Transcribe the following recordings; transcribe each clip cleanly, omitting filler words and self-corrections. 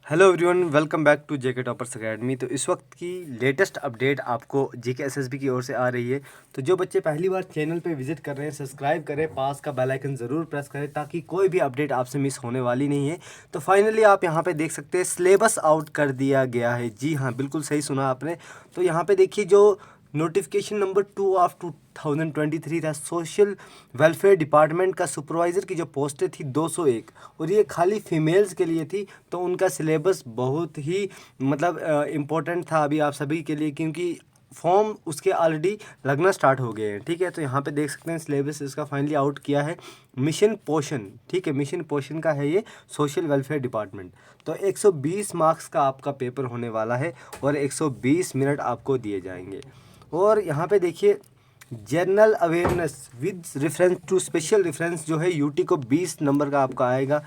Hello everyone, welcome back to JK toppers academy. तो इस वक्त की लेटेस्ट अपडेट आपको जेके एसएसबी की ओर से आ रही है। तो जो बच्चे पहली बार चैनल पे विजिट कर रहे हैं, सब्सक्राइब करें, पास का बेल आइकन ज़रूर प्रेस करें ताकि कोई भी अपडेट आपसे मिस होने वाली नहीं है। तो फाइनली आप यहाँ पे देख सकते हैं सिलेबस आउट कर दिया गया है। जी हाँ, बिल्कुल सही सुना आपने। तो यहाँ पे देखिए जो नोटिफिकेशन नंबर 2 ऑफ 2023 था, सोशल वेलफेयर डिपार्टमेंट का सुपरवाइज़र की जो पोस्टें थी 201, और ये खाली फीमेल्स के लिए थी। तो उनका सिलेबस बहुत ही इम्पोर्टेंट था अभी आप सभी के लिए, क्योंकि फॉर्म उसके ऑलरेडी लगना स्टार्ट हो गए हैं। ठीक है, तो यहाँ पे देख सकते हैं सिलेबस इसका फाइनली आउट किया है। मिशन पोषण, ठीक है, मिशन पोषण का है ये सोशल वेलफेयर डिपार्टमेंट। तो 120 मार्क्स का आपका पेपर होने वाला है और 120 मिनट आपको दिए जाएंगे। और यहाँ पे देखिए general awareness with reference to special reference जो है यूटी को 20 नंबर का आपका आएगा।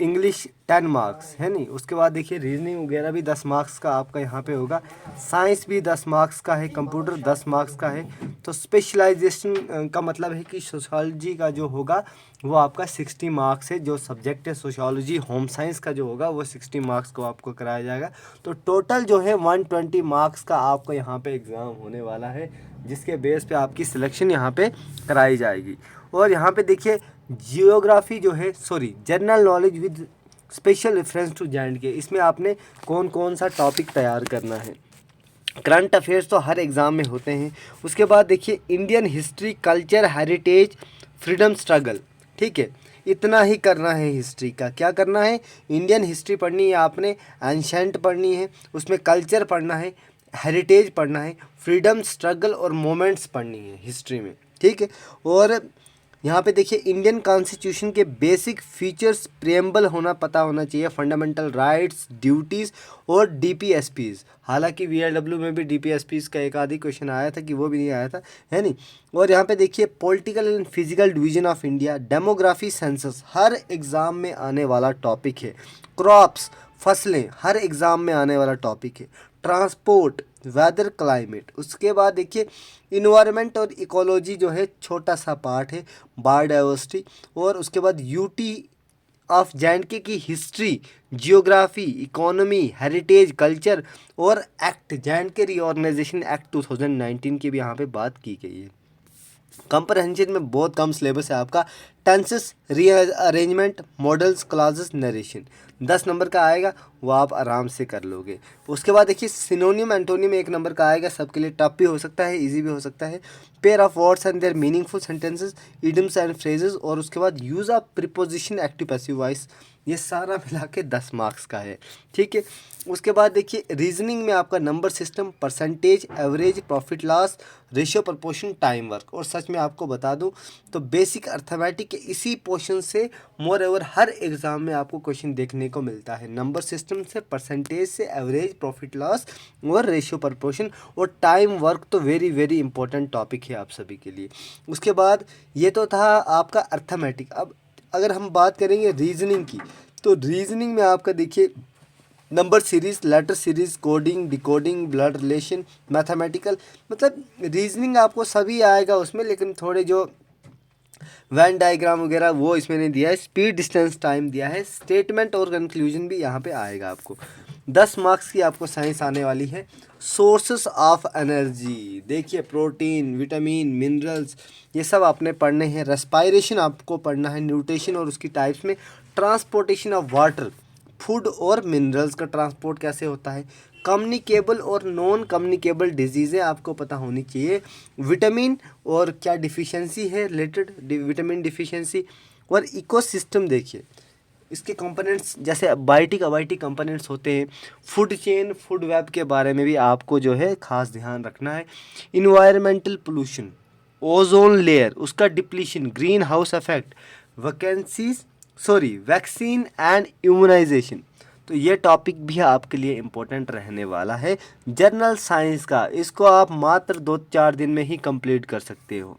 इंग्लिश 10 मार्क्स है नहीं। उसके बाद देखिए रीजनिंग वगैरह भी 10 मार्क्स का आपका यहाँ पे होगा। साइंस भी 10 मार्क्स का है, कंप्यूटर 10 मार्क्स का है। तो स्पेशलाइजेशन का मतलब है कि सोशोलॉजी का जो होगा वो आपका 60 मार्क्स है। जो सब्जेक्ट है सोशोलॉजी, होम साइंस का जो होगा वो 60 मार्क्स को आपको कराया जाएगा। तो टोटल जो है 120 मार्क्स का आपको यहाँ पे एग्ज़ाम होने वाला है, जिसके बेस पे आपकी सिलेक्शन यहाँ पे कराई जाएगी। और यहाँ पे देखिए जियोग्राफी जो है, sorry, general knowledge with special reference to J, इसमें आपने कौन कौन सा टॉपिक तैयार करना है। करंट अफेयर्स तो हर एग्ज़ाम में होते हैं। उसके बाद देखिए Indian history, culture, heritage, freedom struggle, ठीक है, इतना ही करना है। हिस्ट्री का क्या करना है, इंडियन हिस्ट्री पढ़नी है आपने, एंशेंट पढ़नी है, उसमें कल्चर पढ़ना है, हेरिटेज पढ़ना है, फ्रीडम स्ट्रगल और मोमेंट्स पढ़नी है हिस्ट्री में, ठीक है। और यहाँ पे देखिए इंडियन कॉन्स्टिट्यूशन के बेसिक फीचर्स, प्रियम्बल होना पता होना चाहिए, फंडामेंटल राइट्स, ड्यूटीज़ और डीपीएसपीज़। हालांकि वीआरडब्ल्यू में भी डीपीएसपीज़ का एक आधी क्वेश्चन आया था कि वो भी नहीं आया था, है नहीं। और यहाँ पे देखिए political and physical division of India, demography, census her exam में आने वाला टॉपिक है। क्रॉप्स, फसलें हर एग्ज़ाम में आने वाला टॉपिक है। Transport, weather, climate. उसके बाद देखिए इन्वायरमेंट और इकोलॉजी जो है छोटा सा पार्ट है, बायोडाइवर्सिटी। और उसके बाद यूटी ऑफ जे की history, geography, economy, heritage, culture और एक्ट, जे रीऑर्गेनाइजेशन एक्ट 2019 की भी यहाँ पे बात की गई है। कंप्रहेंशन में बहुत कम सिलेबस है आपका। Tenses, rearrangement, models, classes, narration 10 number का आएगा, वो आप आराम से कर लोगे। उसके बाद देखिए सिनोनियम एंटोनियम 1 नंबर का आएगा, सबके लिए टफ भी हो सकता है, इजी भी हो सकता है। Pair of words and their meaningful sentences, idioms and phrases. और उसके बाद use of preposition, active passive voice, ये सारा मिला के 10 मार्क्स का है, ठीक है। उसके बाद देखिए रीजनिंग में आपका number system, percentage, average, profit loss, ratio, proportion, time work. और सच में आपको बता दूं तो बेसिक अर्थमेटिक के इसी पोर्शन से मोर ओवर हर एग्ज़ाम में आपको क्वेश्चन देखने को मिलता है। नंबर सिस्टम से, परसेंटेज से, एवरेज, प्रॉफिट लॉस और रेशियो, प्रपोर्शन और टाइम वर्क तो वेरी वेरी इंपॉर्टेंट टॉपिक है आप सभी के लिए। उसके बाद ये तो था आपका अर्थमेटिक। अब अगर हम बात करेंगे रीजनिंग की, तो रीजनिंग में आपका देखिए number series, letter series, coding, decoding, blood relation, mathematical, मतलब रीजनिंग आपको सभी आएगा उसमें, लेकिन थोड़े जो वैन डायग्राम वगैरह वो इसमें नहीं दिया है। स्पीड, डिस्टेंस, टाइम दिया है। स्टेटमेंट और कंक्लूजन भी यहाँ पे आएगा आपको। 10 मार्क्स की आपको साइंस आने वाली है। सोर्सेस ऑफ एनर्जी, देखिए प्रोटीन, विटामिन, मिनरल्स, ये सब आपने पढ़ने हैं। रेस्पायरेशन आपको पढ़ना है, न्यूट्रिशन और उसकी टाइप्स में। ट्रांसपोर्टेशन ऑफ वाटर, फूड और मिनरल्स का ट्रांसपोर्ट कैसे होता है। कम्युनिकेबल और नॉन कम्युनिकेबल डिजीज़ें आपको पता होनी चाहिए। विटामिन और क्या डिफिशिएंसी है रिलेटेड, विटामिन डिफिशिएंसी। और इकोसिस्टम देखिए इसके कंपोनेंट्स, जैसे बायोटिक अबायोटिक कंपोनेंट्स होते हैं। फूड चेन, फूड वेब के बारे में भी आपको जो है खास ध्यान रखना है। इन्वायरमेंटल पोल्यूशन, ओजोन लेयर, उसका depletion, greenhouse effect, vaccine and immunisation. तो ये टॉपिक भी आपके लिए इम्पोर्टेंट रहने वाला है जनरल साइंस का। इसको आप मात्र 2-4 दिन में ही कंप्लीट कर सकते हो।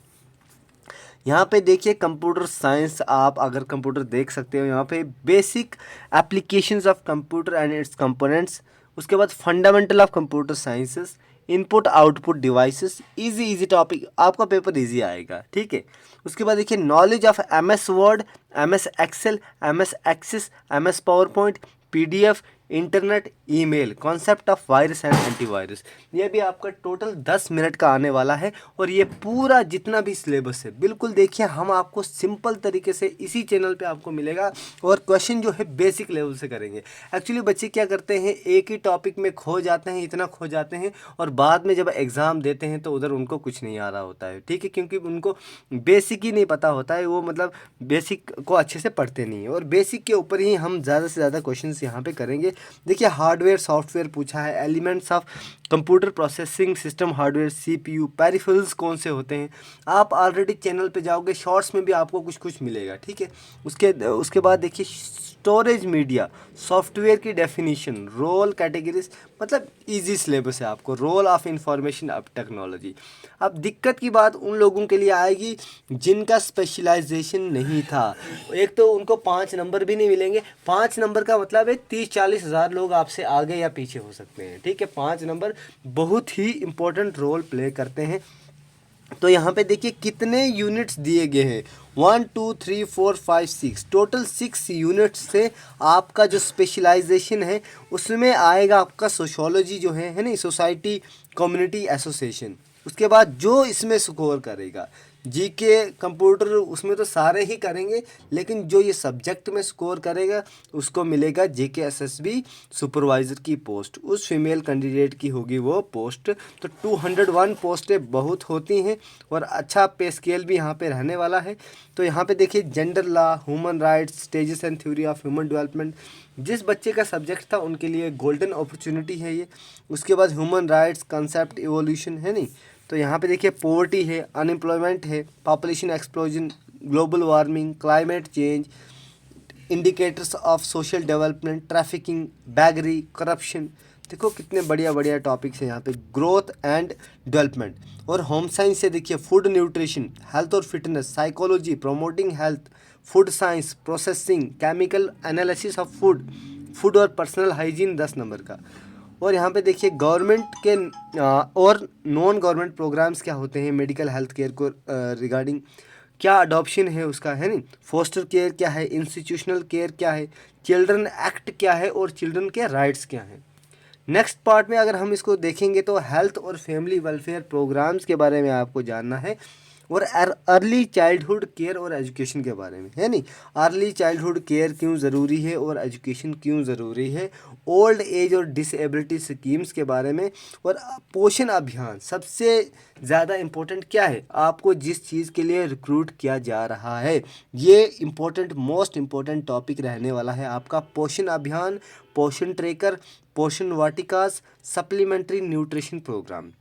यहाँ पे देखिए कंप्यूटर साइंस, आप अगर कंप्यूटर देख सकते हो यहाँ पे basic applications of computer and its components. उसके बाद fundamental of computer sciences, input output devices, easy topic, आपका पेपर इजी आएगा, ठीक है। उसके बाद देखिए knowledge of MS Word, MS Excel, MS Access, MS PowerPoint, PDF, internet, email, concept of virus and antivirus. ये भी आपका टोटल 10 मिनट का आने वाला है। और ये पूरा जितना भी सिलेबस है बिल्कुल देखिए हम आपको सिंपल तरीके से इसी चैनल पे आपको मिलेगा। और क्वेश्चन जो है बेसिक लेवल से करेंगे। एक्चुअली बच्चे क्या करते हैं, एक ही टॉपिक में खो जाते हैं, इतना खो जाते हैं और बाद में जब एग्ज़ाम देते हैं तो उधर उनको कुछ नहीं आ रहा होता है, ठीक है, क्योंकि उनको बेसिक ही नहीं पता होता है, वो मतलब बेसिक को अच्छे से पढ़ते नहीं है। और बेसिक के ऊपर ही हम ज़्यादा से ज़्यादा क्वेश्चंस यहाँ पे करेंगे। देखिए हार्डवेयर सॉफ्टवेयर पूछा है, elements of computer processing system hardware, CPU, peripherals कौन से होते हैं। आप ऑलरेडी चैनल पे जाओगे, शॉर्ट्स में भी आपको कुछ कुछ मिलेगा, ठीक है। उसके बाद देखिए स्टोरेज मीडिया, सॉफ्टवेयर की डेफिनेशन, रोल कैटेगरीज, मतलब इजी सिलेबस है आपको। Role of information of technology. अब दिक्कत की बात उन लोगों के लिए आएगी जिनका स्पेशलाइजेशन नहीं था। एक तो उनको 5 नंबर भी नहीं मिलेंगे। 5 नंबर का मतलब है 30-40 हज़ार लोग आपसे आगे या पीछे हो सकते हैं, ठीक है। 5 नंबर बहुत ही इंपॉर्टेंट रोल प्ले करते हैं। तो यहाँ पे देखिए कितने यूनिट्स दिए गए हैं, 1 2 3 4 5 6, टोटल 6 यूनिट्स से आपका जो स्पेशलाइजेशन है उसमें आएगा आपका सोशोलॉजी जो है नहीं, सोसाइटी कम्युनिटी एसोसिएशन। उसके बाद जो इसमें स्कोर करेगा, जीके कंप्यूटर उसमें तो सारे ही करेंगे, लेकिन जो ये सब्जेक्ट में स्कोर करेगा उसको मिलेगा जेके एसएसबी सुपरवाइज़र की पोस्ट। उस फीमेल कैंडिडेट की होगी वो पोस्ट। तो 201 पोस्टें बहुत होती हैं और अच्छा पे स्केल भी यहाँ पे रहने वाला है। तो यहाँ पे देखिए gender law, human rights, stages and theory of human development, जिस बच्चे का सब्जेक्ट था उनके लिए गोल्डन अपॉर्चुनिटी है ये। उसके बाद ह्यूमन राइट्स, कंसेप्ट इवोल्यूशन है नहीं। तो यहाँ पे देखिए पॉवर्टी है, अनएम्प्लॉयमेंट है, population explosion, global warming, climate change, indicators of social development, trafficking, बैगरी, करप्शन। देखो कितने बढ़िया बढ़िया टॉपिक्स हैं यहाँ पे। Growth and development. और होम साइंस से देखिए फूड न्यूट्रिशन, हेल्थ और fitness, psychology, promoting health, food science, processing, chemical analysis of food, food और पर्सनल हाइजीन 10 नंबर का। और यहाँ पे देखिए गवर्नमेंट के और नॉन गवर्नमेंट प्रोग्राम्स क्या होते हैं, मेडिकल हेल्थ केयर को रिगार्डिंग क्या अडॉप्शन है उसका, है नहीं, फोस्टर केयर क्या है, इंस्टीट्यूशनल केयर क्या है, चिल्ड्रन एक्ट क्या है और चिल्ड्रन के राइट्स क्या हैं। नेक्स्ट पार्ट में अगर हम इसको देखेंगे तो हेल्थ और फैमिली वेलफेयर प्रोग्राम्स के बारे में आपको जानना है और अर्ली चाइल्डहुड केयर और एजुकेशन के बारे में, है नहीं। अर्ली चाइल्डहुड केयर क्यों ज़रूरी है और एजुकेशन क्यों ज़रूरी है, ओल्ड एज और डिसेबिलिटी स्कीम्स के बारे में। और पोषण अभियान सबसे ज़्यादा इम्पोर्टेंट क्या है, आपको जिस चीज़ के लिए रिक्रूट किया जा रहा है, ये इम्पोर्टेंट मोस्ट इम्पोर्टेंट टॉपिक रहने वाला है आपका पोषण अभियान, पोषण ट्रैकर, पोषण वाटिकास, सप्लीमेंट्री न्यूट्रिशन प्रोग्राम।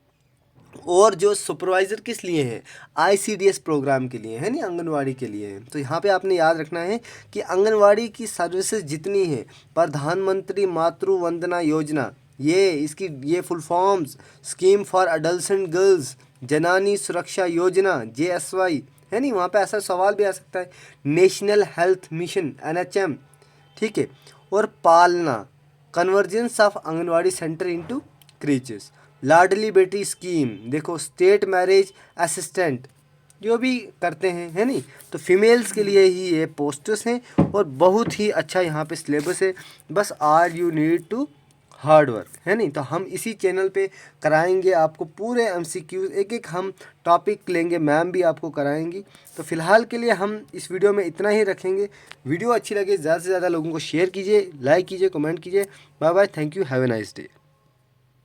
और जो सुपरवाइज़र किस लिए है, आईसीडीएस प्रोग्राम के लिए, है नहीं, आंगनवाड़ी के लिए है। तो यहाँ पे आपने याद रखना है कि आंगनवाड़ी की सर्विसेज जितनी है, प्रधानमंत्री मातृ वंदना योजना, ये full forms, scheme for adult girls, जनानी सुरक्षा योजना, JSY, है नहीं। वहाँ पे ऐसा सवाल भी आ सकता है, नेशनल हेल्थ मिशन NHM, ठीक है। और Palna, convergence of anganwadi centre into creches, Ladli Beti scheme, देखो स्टेट मैरिज असिस्टेंट जो भी करते हैं, है नहीं। तो फीमेल्स के लिए ही ये पोस्टर्स हैं और बहुत ही अच्छा यहाँ पे सिलेबस है। बस are you need to hard work, है नहीं। तो हम इसी चैनल पे कराएंगे आपको पूरे MCQ, एक एक हम टॉपिक लेंगे, मैम भी आपको कराएंगी। तो फिलहाल के लिए हम इस वीडियो में इतना ही रखेंगे। वीडियो अच्छी लगे ज़्यादा से ज़्यादा लोगों को शेयर कीजिए, लाइक कीजिए, कमेंट कीजिए। Bye bye, thank you, have a nice day.